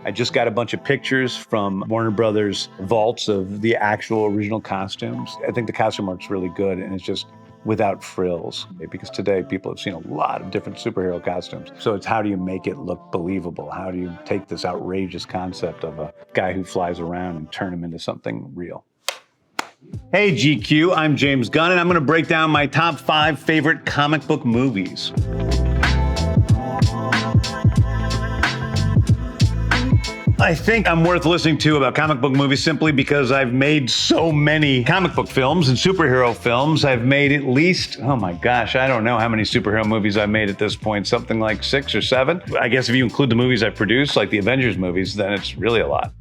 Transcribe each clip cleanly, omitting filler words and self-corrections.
I just got a bunch of pictures from Warner Brothers vaults of the actual original costumes. I think the costume work's really good, and it's just without frills, because today people have seen a lot of different superhero costumes. So it's how do you make it look believable? How do you take this outrageous concept of a guy who flies around and turn him into something real? Hey GQ, I'm James Gunn, and I'm gonna break down my top 5 favorite comic book movies. I think I'm worth listening to about comic book movies simply because I've made so many comic book films and superhero films. I've made at least, oh my gosh, I don't know how many superhero movies I've made at this point, something like 6 or 7. I guess if you include the movies I've produced, like the Avengers movies, then it's really a lot.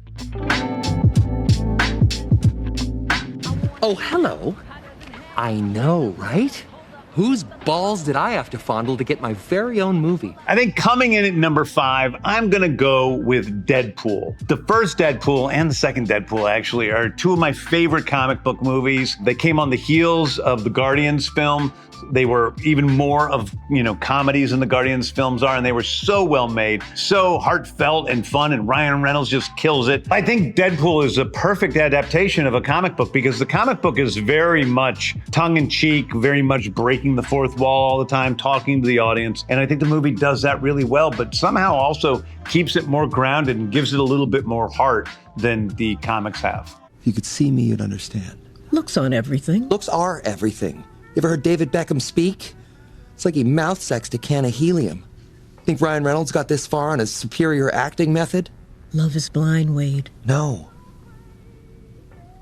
Oh, hello. I know, right? Whose balls did I have to fondle to get my very own movie? I think coming in at number 5, I'm gonna go with Deadpool. The first Deadpool and the second Deadpool actually are 2 of my favorite comic book movies. They came on the heels of the Guardians film. They were even more of, comedies than the Guardians films are, and they were so well made, so heartfelt and fun, and Ryan Reynolds just kills it. I think Deadpool is a perfect adaptation of a comic book because the comic book is very much tongue-in-cheek, very much breaking the fourth wall all the time, talking to the audience, and I think the movie does that really well, but somehow also keeps it more grounded and gives it a little bit more heart than the comics have. If you could see me, you'd understand. Looks on everything. Looks are everything. You ever heard David Beckham speak? It's like he mouth sexed a can of helium. Think Ryan Reynolds got this far on his superior acting method? Love is blind, Wade. No.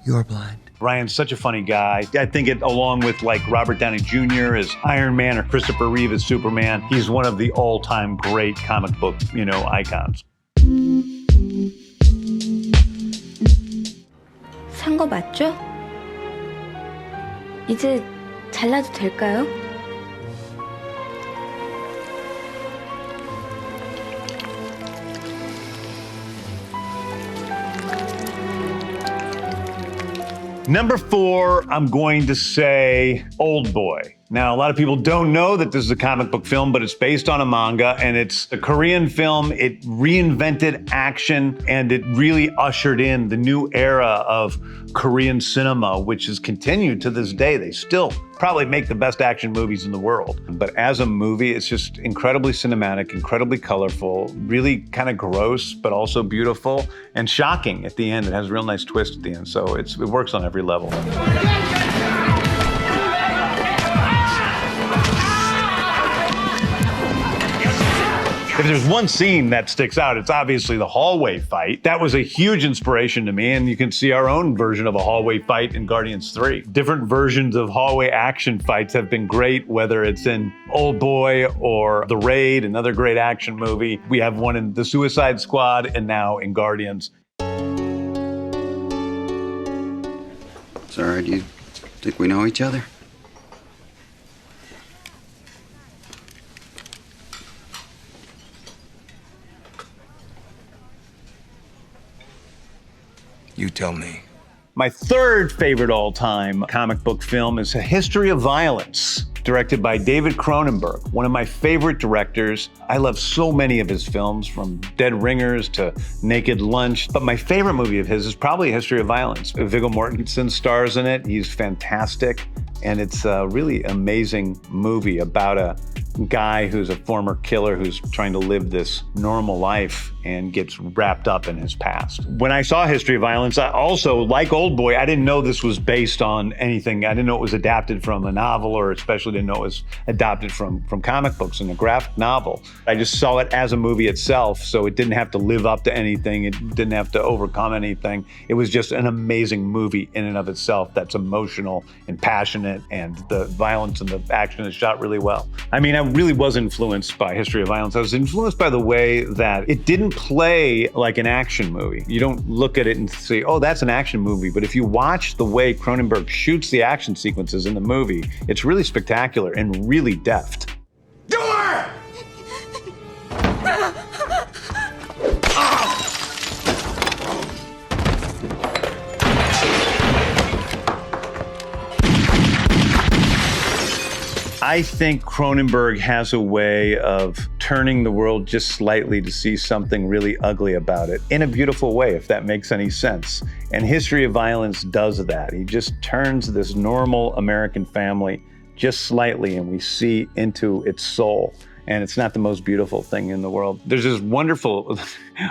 You're blind. Ryan's such a funny guy. I think it, along with like Robert Downey Jr. as Iron Man or Christopher Reeve as Superman, he's one of the all-time great comic book, icons. 산 거 맞죠? 이제 잘라도 될까요? Number 4, I'm going to say Oldboy. Now, a lot of people don't know that this is a comic book film, but it's based on a manga, and it's a Korean film. It reinvented action, and it really ushered in the new era of Korean cinema, which has continued to this day. They still probably make the best action movies in the world. But as a movie, it's just incredibly cinematic, incredibly colorful, really kind of gross, but also beautiful and shocking at the end. It has a real nice twist at the end, so it works on every level. If there's one scene that sticks out, it's obviously the hallway fight. That was a huge inspiration to me, and you can see our own version of a hallway fight in Guardians 3. Different versions of hallway action fights have been great, whether it's in Oldboy or The Raid, another great action movie. We have one in The Suicide Squad and now in Guardians. Sorry, do you think we know each other? You tell me. My third favorite all-time comic book film is A History of Violence, directed by David Cronenberg, one of my favorite directors. I love so many of his films, from Dead Ringers to Naked Lunch, but my favorite movie of his is probably A History of Violence. Viggo Mortensen stars in it. He's fantastic, and it's a really amazing movie about a guy who's a former killer who's trying to live this normal life and gets wrapped up in his past. When I saw History of Violence, I also, like Oldboy, I didn't know this was based on anything. I didn't know it was adapted from a novel, or especially didn't know it was adapted from comic books in a graphic novel. I just saw it as a movie itself, so it didn't have to live up to anything. It didn't have to overcome anything. It was just an amazing movie in and of itself that's emotional and passionate, and the violence and the action is shot really well. I mean, I really was influenced by History of Violence. I was influenced by the way that it didn't play like an action movie. You don't look at it and say, oh, that's an action movie. But if you watch the way Cronenberg shoots the action sequences in the movie, it's really spectacular and really deft. Door! I think Cronenberg has a way of turning the world just slightly to see something really ugly about it in a beautiful way, if that makes any sense. And History of Violence does that. He just turns this normal American family just slightly, and we see into its soul. And it's not the most beautiful thing in the world. There's this wonderful,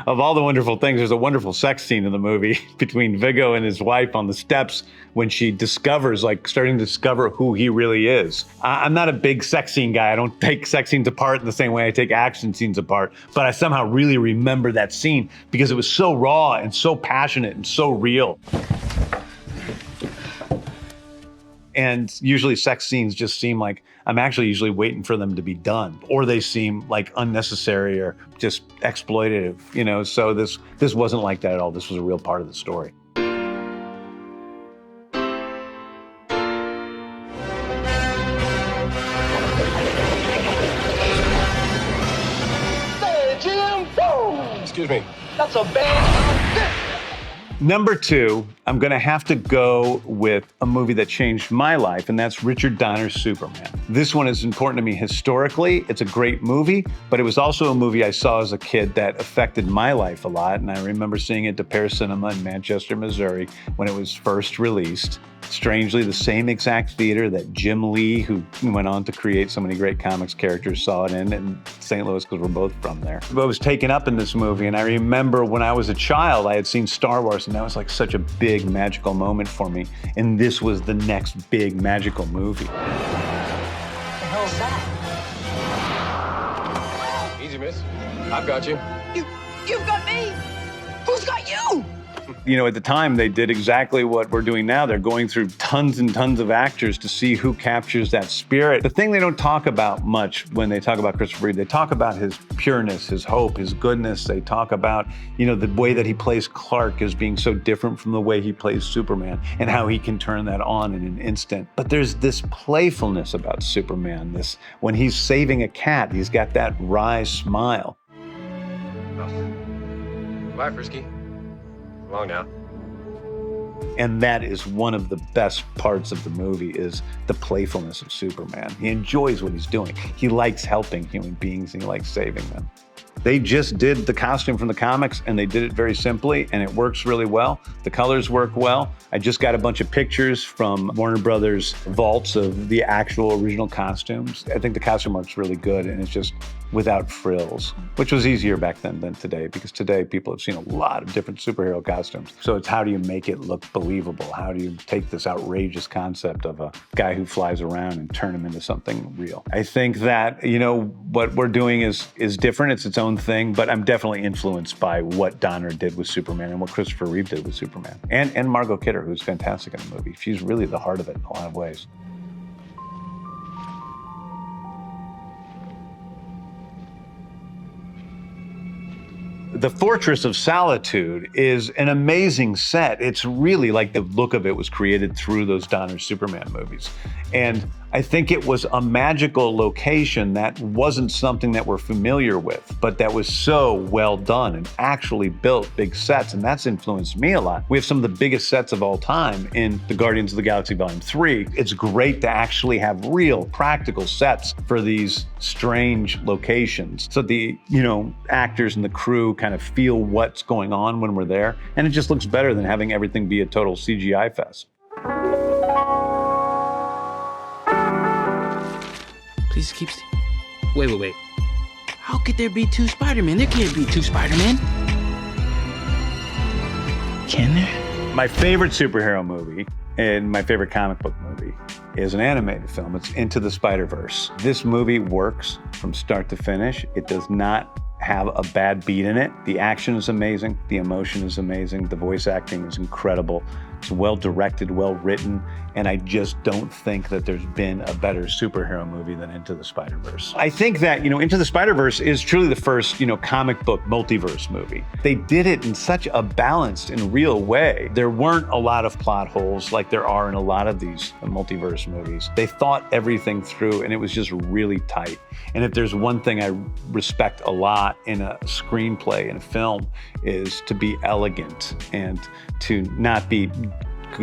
of all the wonderful things, there's a wonderful sex scene in the movie between Viggo and his wife on the steps when she discovers, like starting to discover who he really is. I'm not a big sex scene guy. I don't take sex scenes apart in the same way I take action scenes apart, but I somehow really remember that scene because it was so raw and so passionate and so real. And usually sex scenes just seem like I'm actually usually waiting for them to be done, or they seem like unnecessary or just exploitative, you know? So this wasn't like that at all. This was a real part of the story. Hey, Jim! Boom! Excuse me. That's a bad... Number 2, I'm gonna have to go with a movie that changed my life, and that's Richard Donner's Superman. This one is important to me historically. It's a great movie, but it was also a movie I saw as a kid that affected my life a lot, and I remember seeing it at the Pear Cinema in Manchester, Missouri, when it was first released. Strangely, the same exact theater that Jim Lee, who went on to create so many great comics characters, saw it in St. Louis, because we're both from there. I was taken up in this movie, and I remember when I was a child, I had seen Star Wars, and that was like such a big magical moment for me. And this was the next big magical movie. What the hell is that? Easy, miss. I've got you. You've got me! Who's got you? You know, at the time, they did exactly what we're doing now. They're going through tons and tons of actors to see who captures that spirit. The thing they don't talk about much when they talk about Christopher Reeve, they talk about his pureness, his hope, his goodness. They talk about, you know, the way that he plays Clark as being so different from the way he plays Superman and how he can turn that on in an instant. But there's this playfulness about Superman, this, when he's saving a cat, he's got that wry smile. Bye, Frisky. Long now. And that is one of the best parts of the movie, is the playfulness of Superman. He enjoys what he's doing. He likes helping human beings, and he likes saving them. They just did the costume from the comics, and they did it very simply, and it works really well. The colors work well. I just got a bunch of pictures from Warner Brothers vaults of the actual original costumes. I think the costume works really good, and it's just without frills, which was easier back then than today, because today people have seen a lot of different superhero costumes. So it's, how do you make it look believable? How do you take this outrageous concept of a guy who flies around and turn him into something real? I think that, you know, what we're doing is different. It's its own thing, but I'm definitely influenced by what Donner did with Superman and what Christopher Reeve did with Superman. And Margot Kidder, who's fantastic in the movie. She's really the heart of it in a lot of ways. The Fortress of Solitude is an amazing set. It's really like the look of it was created through those Donner Superman movies. And I think it was a magical location that wasn't something that we're familiar with, but that was so well done and actually built big sets, and that's influenced me a lot. We have some of the biggest sets of all time in the Guardians of the Galaxy Volume 3. It's great to actually have real practical sets for these strange locations, so the, you know, actors and the crew kind of feel what's going on when we're there, and it just looks better than having everything be a total CGI fest. Please keep... Wait. How could there be two Spider-Men? There can't be two Spider-Men. Can there? My favorite superhero movie and my favorite comic book movie is an animated film. It's Into the Spider-Verse. This movie works from start to finish. It does not have a bad beat in it. The action is amazing. The emotion is amazing. The voice acting is incredible. It's well directed, well written, and I just don't think that there's been a better superhero movie than Into the Spider-Verse. I think that, you know, Into the Spider-Verse is truly the first, you know, comic book multiverse movie. They did it in such a balanced and real way. There weren't a lot of plot holes like there are in a lot of these multiverse movies. They thought everything through, and it was just really tight. And if there's one thing I respect a lot in a screenplay, in a film, is to be elegant and to not be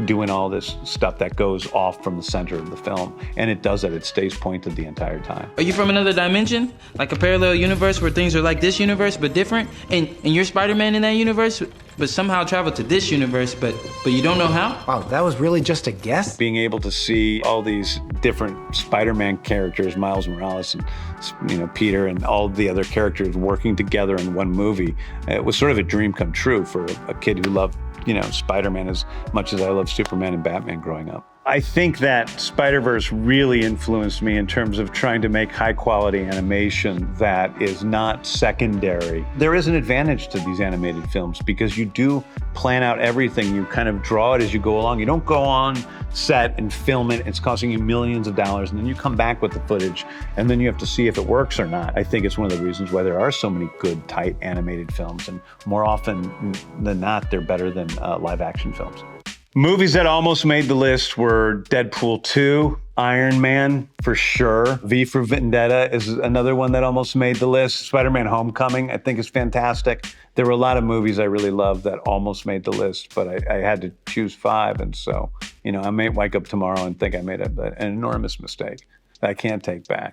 doing all this stuff that goes off from the center of the film. And it does that. It stays pointed the entire time. Are you from another dimension? Like a parallel universe where things are like this universe but different? And you're Spider-Man in that universe, but somehow travel to this universe, but you don't know how? Wow, that was really just a guess? Being able to see all these different Spider-Man characters, Miles Morales and Peter and all the other characters working together in one movie, it was sort of a dream come true for a kid who loved Spider-Man as much as I loved Superman and Batman growing up. I think that Spider-Verse really influenced me in terms of trying to make high-quality animation that is not secondary. There is an advantage to these animated films because you do plan out everything. You kind of draw it as you go along. You don't go on set and film it. It's costing you millions of dollars, and then you come back with the footage, and then you have to see if it works or not. I think it's one of the reasons why there are so many good, tight animated films, and more often than not, they're better than live-action films. Movies that almost made the list were Deadpool 2, Iron Man for sure. V for Vendetta is another one that almost made the list. Spider-Man Homecoming, I think, is fantastic. There were a lot of movies I really loved that almost made the list, but I had to choose 5. And so, I may wake up tomorrow and think I made an enormous mistake that I can't take back.